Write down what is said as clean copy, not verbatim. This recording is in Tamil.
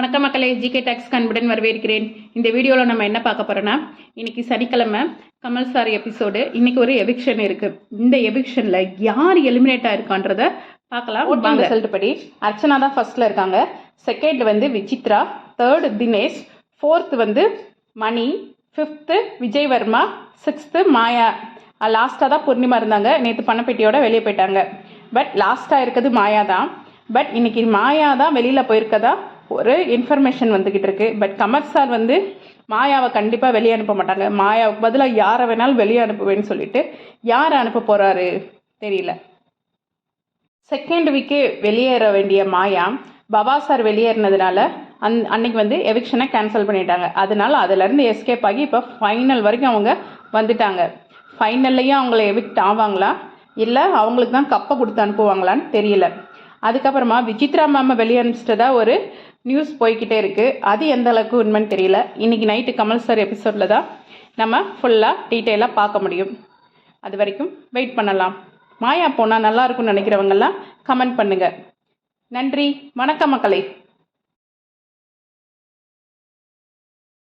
வணக்கம் மக்களே, ஜிகே டாக்ஸ் அன்புடன் வரவேற்கிறேன். இந்த வீடியோவில் நம்ம என்ன பார்க்க போறோம்னா, இன்னைக்கு சனிக்கிழமை கமல் சார் எபிசோடு. இன்னைக்கு ஒரு எவிக்ஷன் இருக்கு. இந்த எவிக்ஷன்ல யார் எலிமினேட் ஆயிருக்கான்றத பார்க்கலாம். வாங்க. ரிசல்ட் படி அர்ச்சனா தான் ஃபர்ஸ்ட்ல இருக்காங்க. செகண்ட் வந்து விசித்ரா, தேர்ட் தினேஷ், ஃபோர்த் வந்து மணி, ஃபிஃப்த்து விஜய் வர்மா, சிக்ஸ்த்து மாயா, லாஸ்ட்டாக தான் பூர்ணிமா இருந்தாங்க. நேற்று பணப்பெட்டியோட வெளியே போயிட்டாங்க. பட் லாஸ்ட்டாக இருக்கிறது மாயா தான். பட் இன்னைக்கு மாயா தான் வெளியில் போயிருக்கதா ஒரு இன்ஃபர்மேஷன் வந்துக்கிட்டு இருக்கு. பட் கமல் சார் வந்து மாயாவை கண்டிப்பாக வெளியே அனுப்ப மாட்டாங்க. மாயாவுக்கு பதிலாக யாரை வேணாலும் வெளியே அனுப்புவேன்னு சொல்லிட்டு யாரை அனுப்ப போகிறாரு தெரியல. செகண்ட் வீக்கு வெளியேற வேண்டிய மாயா பவா சார் வெளியேறினதுனால அன்னைக்கு வந்து எவிக்ஷனை கேன்சல் பண்ணிட்டாங்க. அதனால அதுலேருந்து எஸ்கேப் ஆகி இப்போ ஃபைனல் வரைக்கும் அவங்க வந்துட்டாங்க. ஃபைனல்லையும் அவங்கள எவிக்ட் ஆவாங்களா இல்லை அவங்களுக்கு தான் கப்பை கொடுத்து அனுப்புவாங்களான்னு தெரியல. அதுக்கப்புறமா விசித்ரா மேம் வெளியே அனுப்பிச்சிட்டதா ஒரு நியூஸ் போய்கிட்டே இருக்கு. அது எந்த அளவுக்கு உண்மைன்னு தெரியல. இன்னைக்கு நைட்டு கமல் சார் எபிசோடில் தான் நம்ம ஃபுல்லாக டீட்டெயிலாக பார்க்க முடியும். அது வரைக்கும் வெயிட் பண்ணலாம். மாயா போனால் நல்லா இருக்கும்னு நினைக்கிறவங்கெல்லாம் கமெண்ட் பண்ணுங்க. நன்றி, வணக்கம் மக்களே.